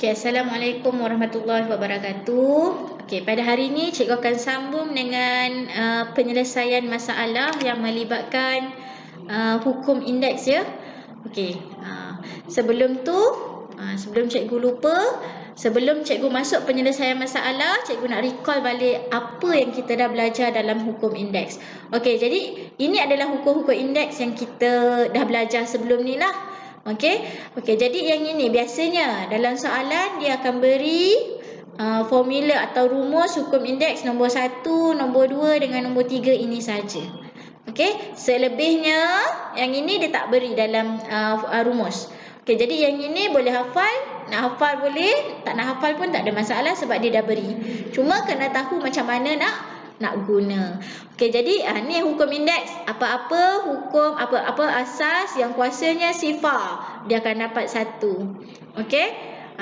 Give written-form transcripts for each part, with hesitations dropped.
Okey, Assalamualaikum warahmatullahi wabarakatuh. Okey, pada hari ini cikgu akan sambung dengan penyelesaian masalah yang melibatkan hukum indeks ya. Okey, sebelum tu, sebelum cikgu lupa, sebelum cikgu masuk penyelesaian masalah, cikgu nak recall balik apa yang kita dah belajar dalam hukum indeks. Okey, jadi ini adalah hukum-hukum indeks yang kita dah belajar sebelum ni lah. Okey, jadi yang ini biasanya dalam soalan dia akan beri formula atau rumus hukum indeks nombor 1, nombor 2 dengan nombor 3 ini saja. Okey, selebihnya yang ini dia tak beri dalam rumus. Okey, jadi yang ini boleh hafal, nak hafal boleh, tak nak hafal pun tak ada masalah sebab dia dah beri. Cuma kena tahu macam mana nak guna. Okey, jadi ni hukum indeks. Apa-apa hukum, apa-apa asas yang kuasanya sifar, dia akan dapat 1. Okey?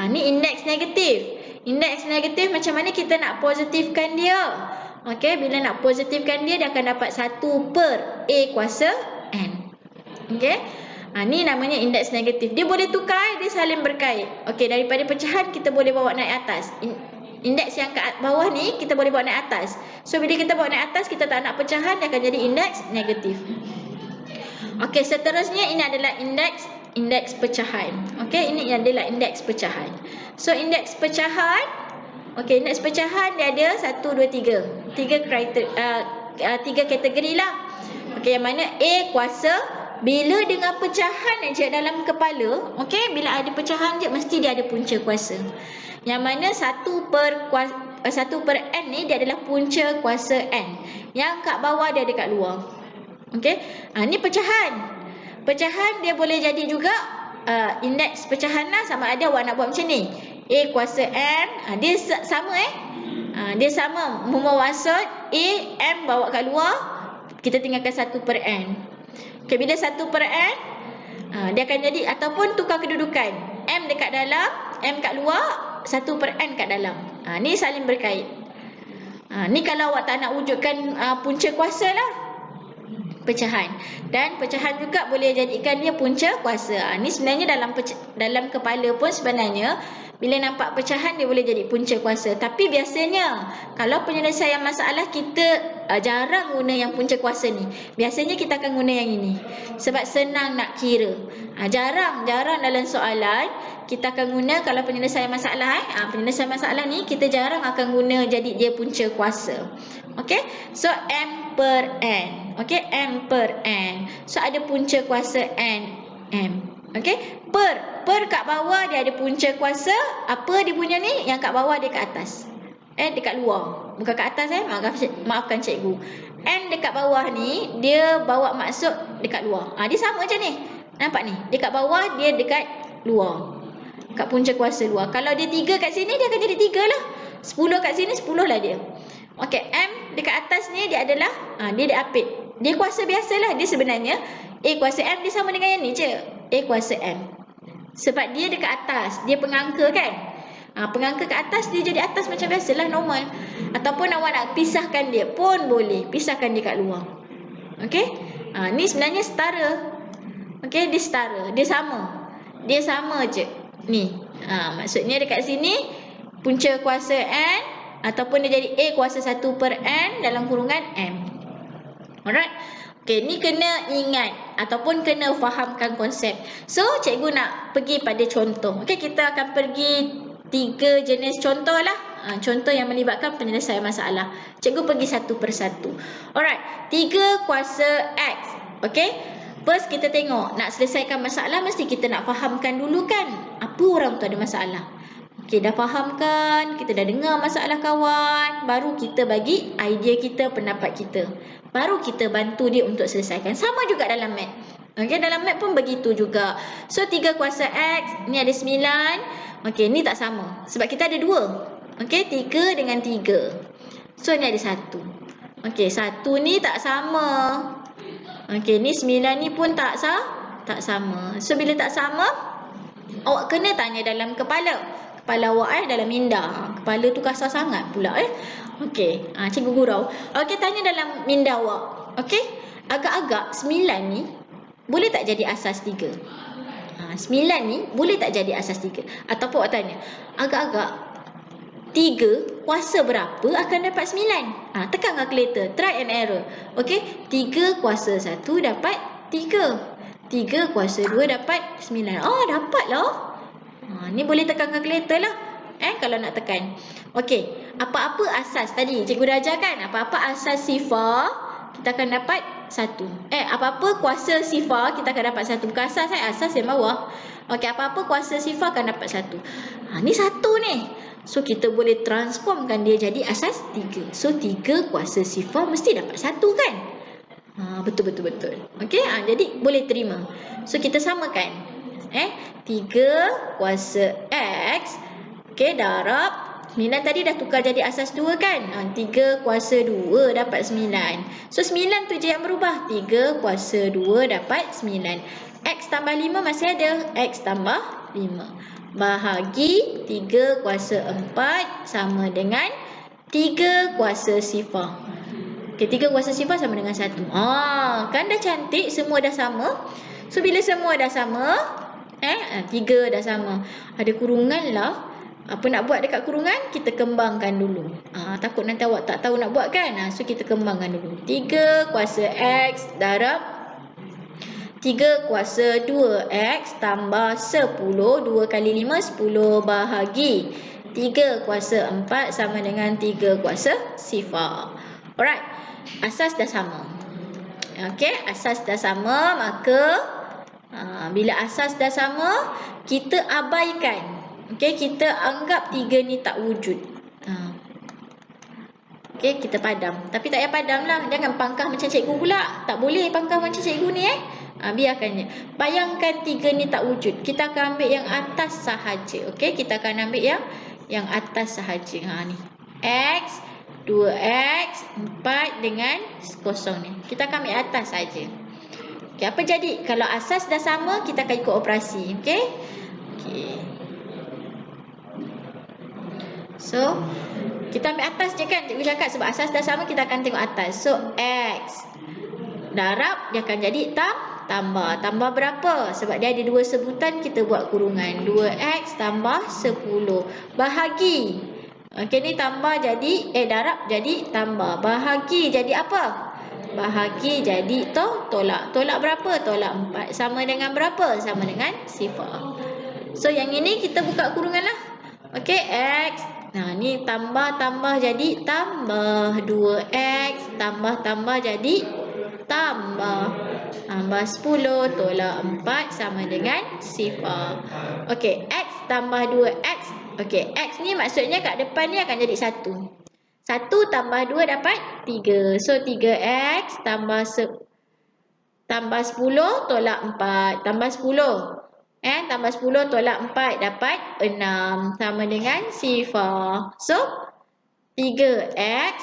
Ni indeks negatif. Indeks negatif macam mana kita nak positifkan dia? Okey, bila nak positifkan dia, dia akan dapat 1 per A kuasa N. Okey? Ni namanya indeks negatif. Dia boleh tukar, dia saling berkait. Okey, daripada pecahan kita boleh bawa naik atas. Indeks yang kat bawah ni kita boleh bawa naik atas. So bila kita bawa naik atas, kita tak nak pecahan, dia akan jadi indeks negatif. Okey, seterusnya ini adalah indeks pecahan. Okey, ini adalah indeks pecahan. So indeks pecahan, okey, indeks pecahan dia ada 1 2 3. 3 kriteria, 3 kategori lah. Okey, yang mana A kuasa bila dengan pecahan aja dalam kepala, okey, bila ada pecahan je mesti dia ada punca kuasa. Yang mana 1 per N ni dia adalah punca kuasa N. Yang kat bawah dia ada kat luar. Okey. Ni pecahan. Pecahan dia boleh jadi juga indeks pecahan lah, sama ada awak nak buat macam ni. A kuasa N, dia sama dia sama membawa maksud A, M bawa kat luar, kita tinggalkan 1 per N. Okey, bila 1 per N dia akan jadi, ataupun tukar kedudukan. M dekat dalam, M kat luar, 1 per N kat dalam. Ni saling berkait. Ni kalau awak tak nak wujudkan punca kuasa lah, pecahan. Dan pecahan juga boleh jadikan dia punca kuasa. Ni sebenarnya dalam kepala pun sebenarnya bila nampak pecahan dia boleh jadi punca kuasa. Tapi biasanya kalau penyelesaian masalah kita jarang guna yang punca kuasa ni. Biasanya kita akan guna yang ini sebab senang nak kira. Jarang dalam soalan kita akan guna kalau penyelesaian masalah penyelesaian masalah ni kita jarang akan guna jadi dia punca kuasa. Okey, so M per N. Okey, M per N. So ada punca kuasa N, M. Okey, per kat bawah dia ada punca kuasa. Apa dia punya ni? Yang kat bawah dia kat atas. Dekat luar. Bukan kat atas maafkan cikgu. N dekat bawah ni dia bawa maksud dekat luar. Dia sama macam ni. Nampak ni? Dekat bawah dia dekat luar. Kat punca kuasa luar. Kalau dia 3 kat sini dia akan jadi 3 lah. 10 kat sini 10 lah dia. Okey, M dekat atas ni dia adalah dia apit. Dia kuasa biasalah. Dia sebenarnya A kuasa M dia sama dengan yang ni je. A kuasa M. Sebab dia dekat atas, dia pengangka kan? Pengangka kat atas dia jadi atas macam biasalah, normal. Ataupun awak nak pisahkan dia pun boleh, pisahkan dia kat luar. Okey? Ni sebenarnya setara. Okey, dia setara, dia sama. Dia sama je. Ni. Maksudnya dekat sini punca kuasa N ataupun dia jadi A kuasa 1 per N dalam kurungan M. Alright? Okey, ni kena ingat ataupun kena fahamkan konsep. So, cikgu nak pergi pada contoh. Okey, kita akan pergi 3 jenis contoh lah. Contoh yang melibatkan penyelesaian masalah. Cikgu pergi satu persatu. Alright, 3 kuasa X. Okey, first kita tengok, nak selesaikan masalah mesti kita nak fahamkan dulu kan, apa orang tu ada masalah. Okey, dah fahamkan, kita dah dengar masalah kawan, baru kita bagi idea kita, pendapat kita. Baru kita bantu dia untuk selesaikan. Sama juga dalam math. Okey, dalam math pun begitu juga. So 3 kuasa X, ni ada 9. Okey, ni tak sama. Sebab kita ada 2. Okey, 3 dengan 3. So ni ada 1. Okey, 1 ni tak sama. Okey, ni 9 ni pun tak sama. So bila tak sama, awak kena tanya dalam kepala. Kepala awak dalam minda. Kepala tu kasar sangat pula Okey, cikgu gurau. Okey, tanya dalam minda awak. Okey, agak-agak 9 ni boleh tak jadi asas 3? 9 ni boleh tak jadi asas 3? Ataupun awak tanya, agak-agak 3 kuasa berapa akan dapat 9? Tekan kalkulator, try and error. Okey, 3 kuasa 1 dapat 3. 3 kuasa 2 dapat 9. Dapatlah. Ni boleh tekan kalkulator lah. Kalau nak tekan. Okey, apa-apa asas tadi cikgu dah ajarkan. Apa-apa asas sifar kita akan dapat 1. Apa-apa kuasa sifar kita akan dapat 1. Bukan asas, asas yang bawah. Okey, apa-apa kuasa sifar akan dapat 1. Ni 1 ni. So kita boleh transformkan dia jadi asas 3. So 3 kuasa sifar mesti dapat 1 kan? Betul. Okey, jadi boleh terima. So kita samakan. 3 kuasa X, okey, darab 9 tadi dah tukar jadi asas 2 kan? 3 kuasa 2 dapat 9. So 9 tu je yang berubah. 3 kuasa 2 dapat 9. X tambah 5 masih ada. X tambah 5. Bahagi 3 kuasa 4 sama dengan 3 kuasa sifar. Okey, 3 kuasa sifar sama dengan 1. Kan dah cantik, semua dah sama. So bila semua dah sama, 3 dah sama. Ada kurungan lah. Apa nak buat dekat kurungan? Kita kembangkan dulu. Takut nanti awak tak tahu nak buat kan? So kita kembangkan dulu. 3 kuasa X darab 3 kuasa 2X tambah 10. 2 kali 5, 10 bahagi 3 kuasa 4 sama dengan 3 kuasa sifar. Alright. Asas dah sama. Okey, asas dah sama, maka bila asas dah sama, kita abaikan. Okey, kita anggap 3 ni tak wujud. Okey, kita padam. Tapi tak payah padam lah. Jangan pangkah macam cikgu pula. Tak boleh pangkah macam cikgu ni biarkan je. Bayangkan 3 ni tak wujud. Kita akan ambil yang atas sahaja. Okey, kita akan ambil yang atas sahaja. Ni. X, 2X, 4 dengan kosong ni. Kita akan ambil atas saja. Okey, apa jadi? Kalau asas dah sama, kita akan ikut operasi. Okey? Okey. So, kita ambil atas je kan? Cikgu cakap sebab asas dah sama, kita akan tengok atas. So, X darab, dia akan jadi tambah. Tambah berapa? Sebab dia ada 2 sebutan, kita buat kurungan. 2X tambah 10. Bahagi. Okey, ni tambah jadi, darab jadi tambah. Bahagi jadi apa? Bahagi jadi tolak. Tolak berapa? Tolak 4. Sama dengan berapa? Sama dengan sifar. So, yang ini kita buka kurungan lah. Okey, X. Ni tambah jadi tambah. 2X tambah jadi tambah. Tambah 10 tolak 4 sama dengan sifar. Okey, X tambah 2X. Okey, X ni maksudnya kat depan ni akan jadi 1. 1 tambah 2 dapat 3. So, 3X tambah 10 tolak 4. Tambah 10. Tambah 10 tolak 4 dapat 6. Sama dengan sifar. So, 3X.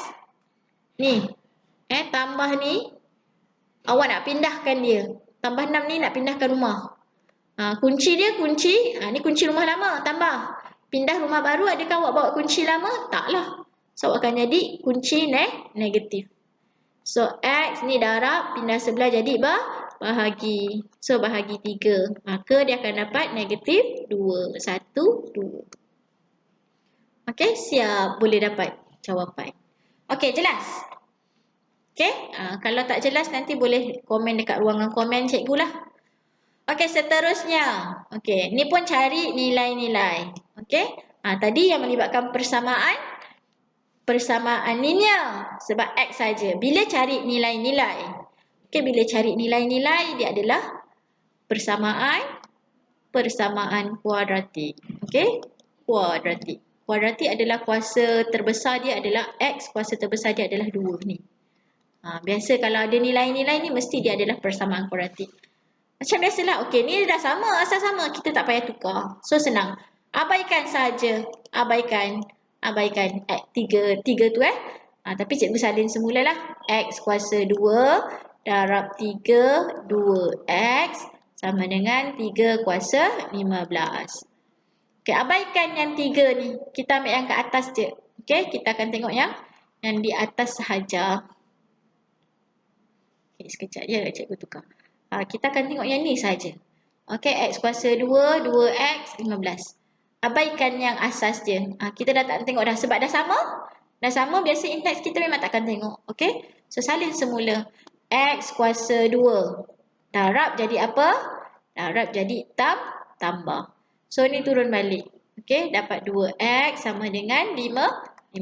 Ni. Tambah ni. Awak nak pindahkan dia. Tambah 6 ni nak pindahkan rumah. Kunci dia kunci. Ni kunci rumah lama. Tambah. Pindah rumah baru, adakah awak bawa kunci lama? Taklah. So, awak akan jadi kunci negatif. So, X ni darab. Pindah sebelah jadi bahagi. So, bahagi 3. Maka dia akan dapat negatif 2. 1, 2. Okey, siap. Boleh dapat jawapan. Okey, jelas? Okey, kalau tak jelas nanti boleh komen dekat ruangan komen cikgu lah. Okey, seterusnya. Okey, ni pun cari nilai-nilai. Okey, tadi yang melibatkan persamaan linear sebab X saja. Bila cari nilai-nilai. Okey, bila cari nilai-nilai dia adalah persamaan kuadratik. Okey, kuadratik. Kuadratik adalah kuasa terbesar dia adalah X, kuasa terbesar dia adalah 2 ni. Biasa kalau ada nilai-nilai ni mesti dia adalah persamaan kuadratik. Macam biasalah. Okey, ni dah sama, asal sama. Kita tak payah tukar. So, senang. Abaikan saja. Abaikan. X, 3 tu tapi cikgu salin semula lah. X kuasa 2 darab 3 2X sama dengan 3 kuasa 15. Okey, abaikan yang 3 ni. Kita ambil yang ke atas je. Okey, kita akan tengok yang di atas sahaja. Sekejap je cikgu tukar. Kita akan tengok yang ni saja. Okey, X kuasa 2, 2X, 15. Abaikan yang asas je. Kita dah tak tengok dah sebab dah sama. Dah sama, biasa indeks kita memang takkan tengok. Okey, so salin semula. X kuasa 2. Darab jadi apa? Darab jadi tambah. So ni turun balik. Okey, dapat 2X sama dengan 15.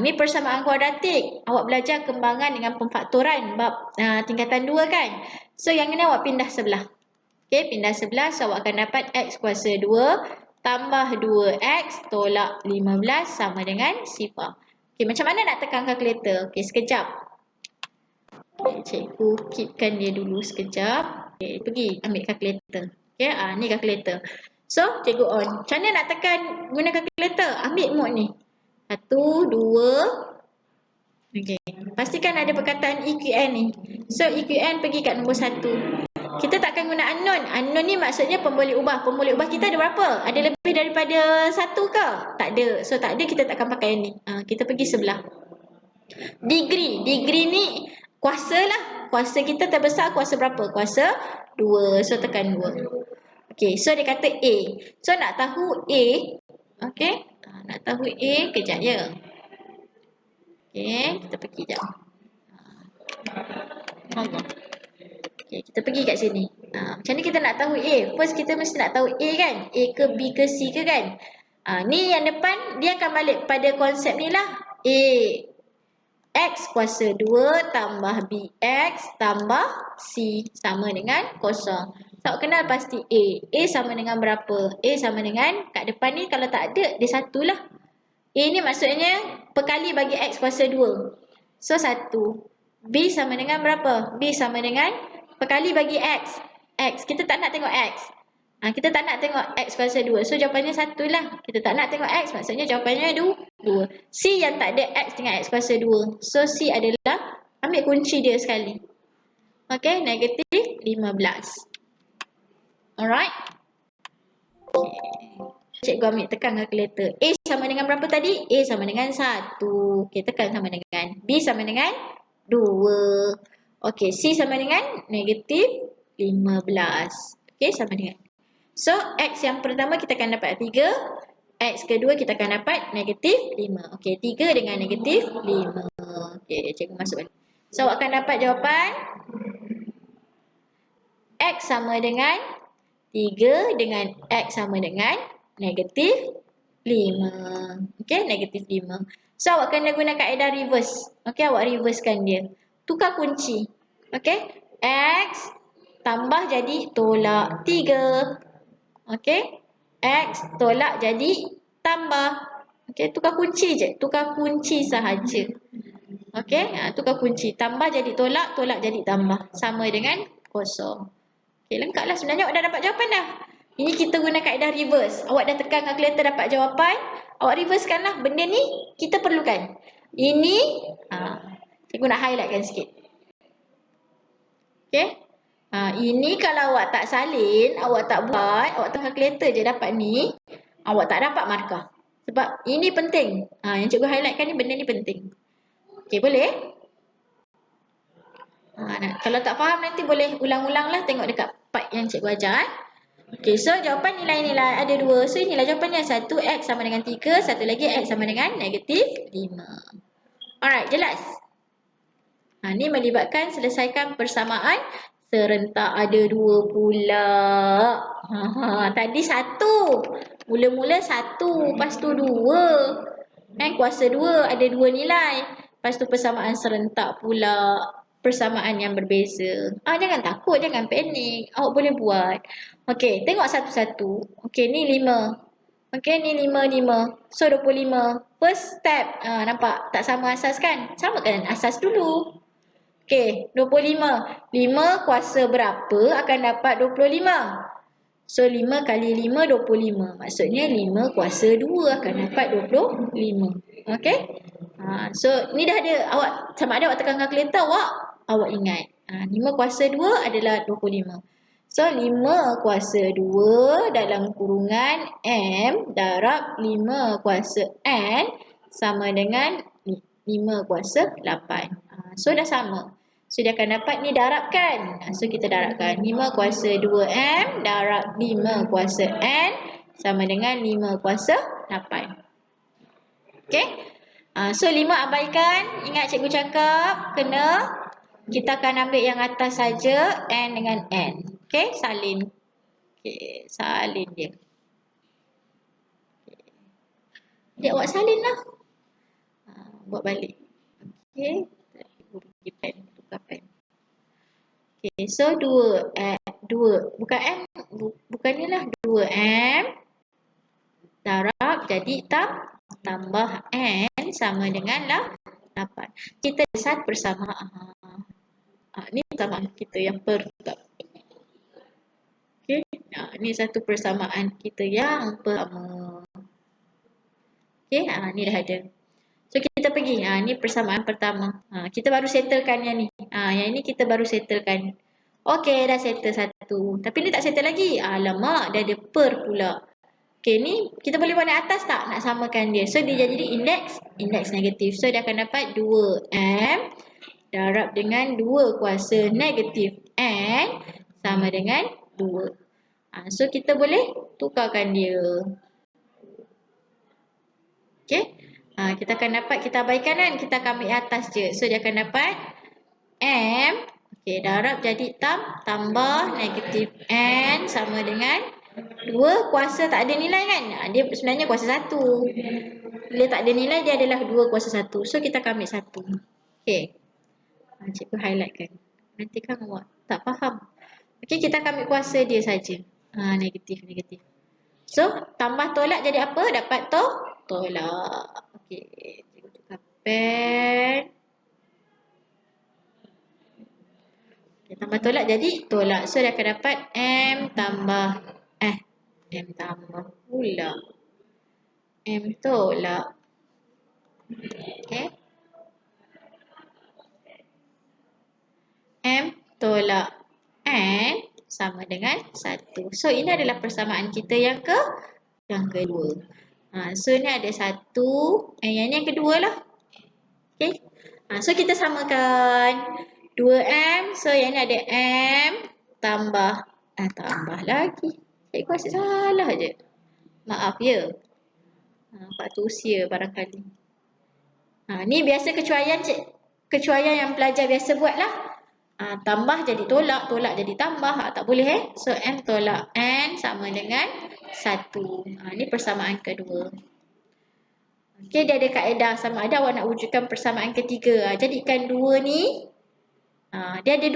Ni persamaan kuadratik. Awak belajar kembangan dengan pemfaktoran bab tingkatan 2 kan? So yang ini awak pindah sebelah. Okey, pindah sebelah, so awak akan dapat X kuasa 2 tambah 2X tolak 15 sama dengan sifar. Okey, macam mana nak tekan kalkulator? Okey, sekejap. Okay, cikgu keepkan dia dulu sekejap. Okey, pergi ambil kalkulator. Okey, ni kalkulator. So, cikgu on. Macam mana nak tekan guna kalkulator? Ambil mode ni. 1, 2. Okey, pastikan ada perkataan EQN ni. So, EQN pergi kat nombor 1. Kita takkan guna unknown. Unknown ni maksudnya pemboleh ubah. Pemboleh ubah kita ada berapa? Ada lebih daripada 1 ke? Tak ada. So tak ada, kita takkan pakai ni. Kita pergi sebelah. Degree. Degree ni kuasa lah. Kuasa kita terbesar kuasa berapa? Kuasa 2. So tekan 2. Okey, so dia kata A. So nak tahu A. Okey. Nak tahu A, kejap ya. Okey, kita pergi jap. Allah. Okay, kita pergi kat sini. Macam ni kita nak tahu A. First kita mesti nak tahu A kan? A ke B ke C ke kan? Ni yang depan dia akan balik pada konsep ni lah. A. X kuasa 2 tambah BX tambah C sama dengan kosong. So, kenal pasti A. A sama dengan berapa? A sama dengan kat depan ni kalau tak ada, dia 1 lah. A ni maksudnya perkali bagi X kuasa 2. So 1. B sama dengan berapa? B sama dengan perkali bagi X. X. Kita tak nak tengok X. Kita tak nak tengok X kuasa 2. So jawapannya 1 lah. Kita tak nak tengok X. Maksudnya jawapannya 2. C yang tak ada X dengan X kuasa 2. So C adalah, ambil kunci dia sekali. Okay. Negatif 15. Alright. Okay. Cikgu ambil tekan kalkulator. A sama dengan berapa tadi? A sama dengan 1. Okay. Tekan sama dengan. B sama dengan 2. Okey, C sama dengan negatif 15. Okey, sama dengan. So, X yang pertama kita akan dapat 3. X kedua kita akan dapat negatif 5. Okey, 3 dengan negatif 5. Okey, cikgu masuk balik. So, awak akan dapat jawapan X sama dengan 3 dengan X sama dengan negatif 5. Okey, negatif 5. So, awak kena guna kaedah reverse. Okey, awak reversekan dia. Tukar kunci. Okey. X tambah jadi tolak 3. Okey. X tolak jadi tambah. Okey, tukar kunci je. Tukar kunci sahaja. Okey, tukar kunci. Tambah jadi tolak, tolak jadi tambah. Sama dengan kosong. Okey, lengkaplah sebenarnya awak dah dapat jawapan dah. Ini kita guna kaedah reverse. Awak dah tekan kalkulator dapat jawapan. Awak reversekanlah. Benda ni kita perlukan. Ini cikgu nak highlightkan sikit. Okay. Ini kalau awak tak salin, awak tak buat, awak tekan kalkulator je dapat ni, awak tak dapat markah. Sebab ini penting. Yang cikgu highlightkan ni, benda ni penting. Okay, boleh? Kalau tak faham nanti boleh ulang-ulang lah, tengok dekat part yang cikgu ajar. Okay, so jawapan nilai-nilai ada 2. So inilah jawapannya. 1 X sama dengan 3, satu lagi X sama dengan negatif 5. Alright, jelas? Ni melibatkan selesaikan persamaan serentak ada 2 pula. Tadi 1. Mula-mula 1, lepas tu 2. Kuasa 2 ada 2 nilai. Lepas tu persamaan serentak pula. Persamaan yang berbeza. Jangan takut, jangan panik. Awak boleh buat. Okey, tengok satu-satu. Okey, ni 5. Okey, ni 5, 5. So 25. First step. Nampak tak sama asas kan? Samakan asas dulu. Okey, 25. 5 kuasa berapa akan dapat 25? So, 5 kali 5, 25. Maksudnya 5 kuasa 2 akan dapat 25. Okey? So, ni dah ada. Awak, sama ada awak tekan kalkulator, awak ingat. 5 kuasa 2 adalah 25. So, 5 kuasa 2 dalam kurungan M darab 5 kuasa N sama dengan 5 kuasa 8. So, dah sama. So dia akan dapat ni darabkan. So kita darabkan 5 kuasa 2M darab 5 kuasa N sama dengan 5 kuasa 8. Okey. So 5 abaikan. Ingat cikgu cakap kena kita akan ambil yang atas saja N dengan N. Okey, salin. Okey, salin dia. Dia awak salin lah. Buat balik. Okey. Pergi pen, tukar pen. Okey, so 2 bukan M, bukannya lah 2M darab jadi tambah N sama dengan lah 8. Kita satu persamaan. Ni persamaan kita yang pertama. Okey, ni satu persamaan kita yang pertama. Okey, ni dah ada. So kita pergi, ni persamaan pertama. Kita baru settlekan yang ni. Yang ni kita baru settlekan. Okey, dah settle satu. Tapi ni tak settle lagi. Alamak, dia ada per pula. Okey, ni kita boleh buat naik atas tak? Nak samakan dia. So dia jadi indeks negatif. So dia akan dapat 2M darab dengan 2 kuasa negatif N sama dengan 2. So kita boleh tukarkan dia. Okey. Kita akan dapat, kita abaikan kan, kita akan ambil atas je. So dia akan dapat M, okey, darab jadi tambah negatif N sama dengan 2 kuasa tak ada nilai kan. Dia sebenarnya kuasa 1. Bila tak ada nilai dia adalah 2 kuasa 1. So kita akan ambil 1. Okey. Cikgu highlightkan. Nanti kan awak tak faham. Okey, kita akan ambil kuasa dia saja. Negatif. So tambah tolak jadi apa? Dapat tolak. Okey, cikgu tukar pen. Okay, tambah tolak jadi tolak. So dia akan dapat M tambah pula. M tolak. Okey. M tolak N sama dengan 1. So ini adalah persamaan kita yang kedua. So ni ada 1. Yang ni yang kedua lah. Okay. So kita samakan 2M. So yang ni ada M tambah lagi. Cikgu asyik salah je. Maaf ya. Faktor usia barangkali. Ni biasa kecuaian yang pelajar biasa buat lah. Tambah jadi tolak jadi tambah. Tak boleh So M tolak N sama dengan 1. Ni persamaan kedua. Okey, dia ada kaedah sama ada awak nak wujudkan persamaan ketiga. Jadikan 2 ni dia ada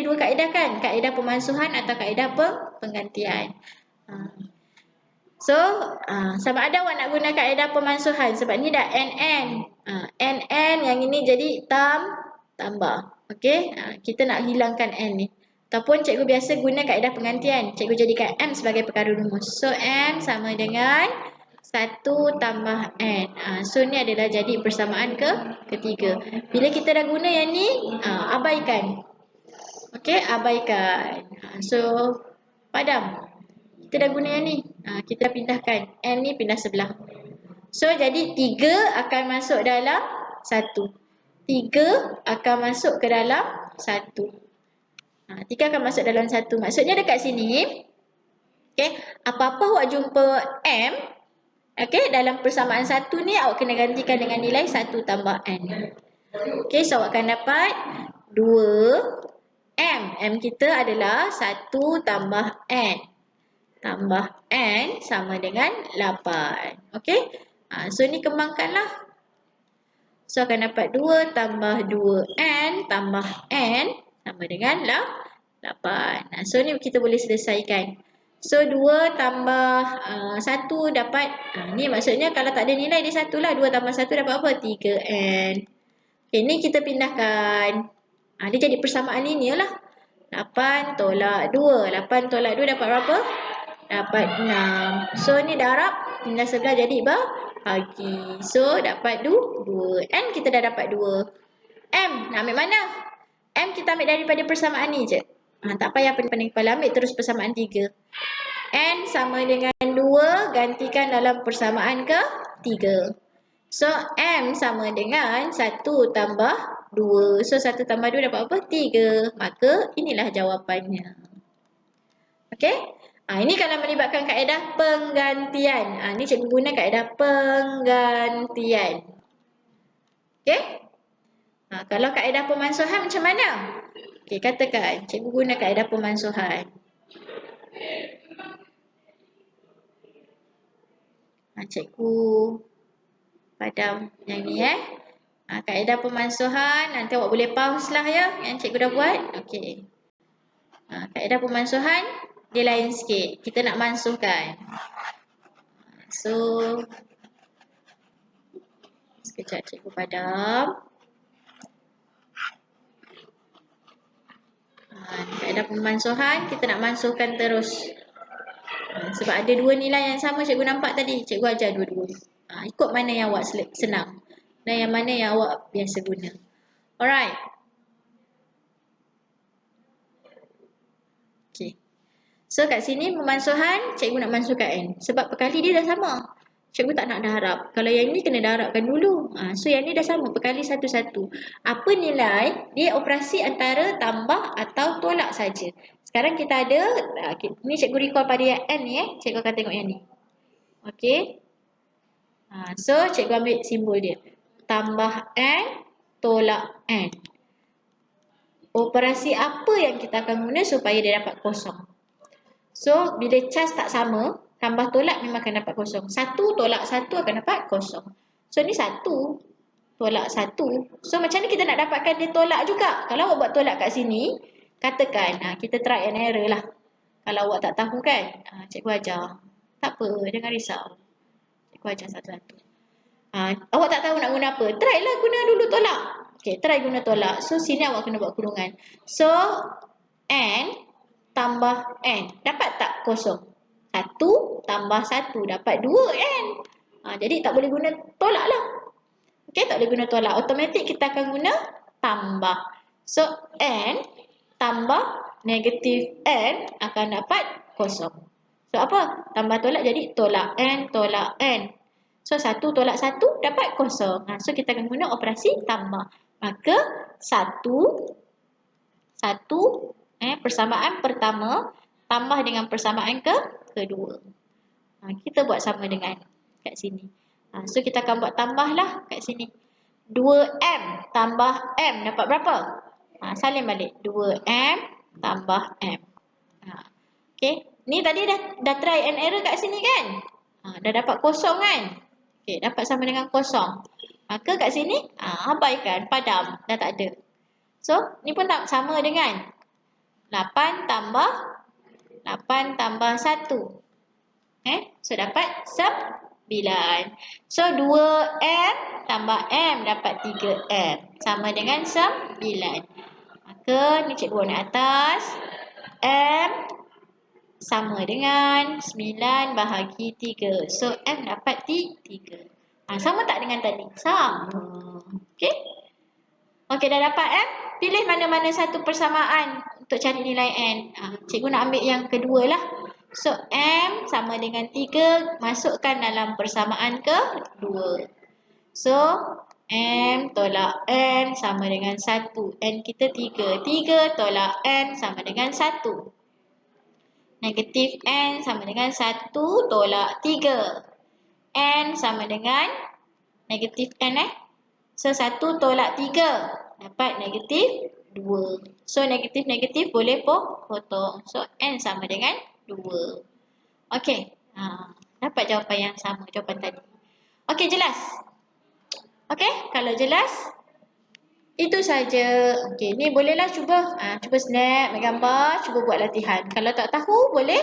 dua kaedah kan? Kaedah pemansuhan atau kaedah penggantian. So sama ada awak nak guna kaedah pemansuhan sebab ni dah NN. NN yang ini jadi tambah. Okey, kita nak hilangkan N ni. Ataupun cikgu biasa guna kaedah penggantian. Cikgu jadikan M sebagai perkara rumus. So M sama dengan 1 tambah N. So ni adalah jadi persamaan ketiga. Bila kita dah guna yang ni, abaikan. Okey, abaikan. So padam. Kita dah guna yang ni. Kita pindahkan. N ni pindah sebelah. So jadi 3 akan masuk dalam 1. 3 akan masuk ke dalam 1. 3 akan masuk dalam 1. Maksudnya dekat sini, okay, apa-apa awak jumpa M, okay, dalam persamaan 1 ni awak kena gantikan dengan nilai 1 tambah N. Okay, so awak akan dapat 2 M. M kita adalah 1 tambah N. Tambah N sama dengan 8. Okay, so ni kembangkanlah. So akan dapat 2 tambah 2N tambah N sama dengan 8. So ni kita boleh selesaikan. So 2 tambah 1 dapat, ni maksudnya kalau tak ada nilai dia 1 lah. 2 tambah 1 dapat apa? 3N. Okay, ni kita pindahkan. Dia jadi persamaan linear lah. 8 tolak 2. 8 tolak 2 dapat berapa? Dapat 6. So ni darab, pindah sebelah jadi bahagi. So dapat 2. N kita dah dapat 2. M nak ambil mana? M kita ambil daripada persamaan ni je. Tak payah pening-pening kepala, ambil terus persamaan 3. N sama dengan 2, gantikan dalam persamaan ke 3. So M sama dengan 1 tambah 2. So 1 tambah 2 dapat apa? 3. Maka inilah jawapannya. Okey? Ini kalau melibatkan kaedah penggantian. Ini cikgu guna kaedah penggantian. Okey? Kalau kaedah pemansuhan macam mana? Okey, katakan cikgu guna kaedah pemansuhan. Cikgu padam yang ni kaedah pemansuhan, nanti awak boleh pause lah ya yang cikgu dah buat. Okey. Kaedah pemansuhan dia lain sikit. Kita nak mansuhkan. So sekejap cikgu padam. Kaedah pemansuhan kita nak mansuhkan terus. Sebab ada dua nilai yang sama cikgu nampak tadi. Cikgu ajar dua-dua. Ikut mana yang awak senang. Dan yang mana yang awak biasa guna. Alright. Okay. So kat sini pemansuhan cikgu nak mansuhkan N. Sebab perkali dia dah sama. Cikgu tak nak darab. Kalau yang ni kena darabkan dulu. So yang ni dah sama. Perkali satu-satu. Apa nilai? Dia operasi antara tambah atau tolak saja. Sekarang kita ada. Ni cikgu recall pada yang N ni Cikgu akan tengok yang ni. Okay. So cikgu ambil simbol dia. Tambah N. Tolak N. Operasi apa yang kita akan guna supaya dia dapat kosong? So bila cas tak sama. Tambah tolak memang akan dapat kosong. 1 tolak 1 akan dapat kosong. So ni 1 tolak 1. So macam ni kita nak dapatkan dia tolak juga. Kalau awak buat tolak kat sini. Katakan kita try and error lah. Kalau awak tak tahu kan. Cikgu ajar. Tak apa, jangan risau. Cikgu ajar satu-satu. Awak tak tahu nak guna apa. Try lah guna dulu tolak. Okay, try guna tolak. So sini awak kena buat kurungan. So N tambah N. Dapat tak kosong? 1 tambah 1 dapat 2N. Jadi tak boleh guna tolak lah. Okay, tak boleh guna tolak. Automatik kita akan guna tambah. So N tambah negatif N akan dapat kosong. So apa? Tambah tolak jadi tolak N, tolak N. So 1 tolak 1 dapat kosong. So kita akan guna operasi tambah. Maka 1 persamaan pertama tambah dengan persamaan kedua. Kita buat sama dengan kat sini. So kita akan buat tambah lah kat sini. 2M tambah M dapat berapa? Salin balik. 2M tambah M. Okay. Ni tadi dah try and error kat sini kan? Dah dapat kosong kan? Okay. Dapat sama dengan kosong. Maka kat sini abaikan. Padam. Dah tak ada. So ni pun tak sama dengan 8 tambah 1. So dapat 9. So 2M tambah M dapat 3M. Sama dengan 9. Maka ni cikgu warna atas. M sama dengan 9 bahagi 3. So M dapat 3. Sama tak dengan tadi? Sama. Okay. Okay, dah dapat M. Pilih mana-mana satu persamaan untuk cari nilai N. Cikgu nak ambil yang kedua lah. So, M sama dengan 3. Masukkan dalam persamaan kedua. So, M tolak N sama dengan 1. N kita 3. 3 tolak N sama dengan 1. Negatif N sama dengan 1 tolak 3. N sama dengan negatif N So, 1 tolak 3. Dapat negatif 2. So, negatif-negatif boleh potong. So, N sama dengan 2. Okey. Dapat jawapan yang sama. Jawapan tadi. Okey, jelas? Okey, kalau jelas, itu saja. Okey, ni bolehlah cuba. Cuba snap, ambil gambar, cuba buat latihan. Kalau tak tahu, boleh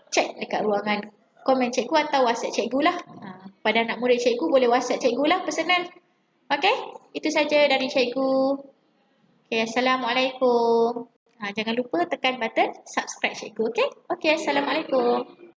cek dekat ruangan komen cikgu atau WhatsApp cikgu lah. Pada anak murid cikgu, boleh WhatsApp cikgu lah personal. Okey, itu saja dari cikgu. Okey, Assalamualaikum. Jangan lupa tekan button subscribe cikgu, okey? Okey, Assalamualaikum.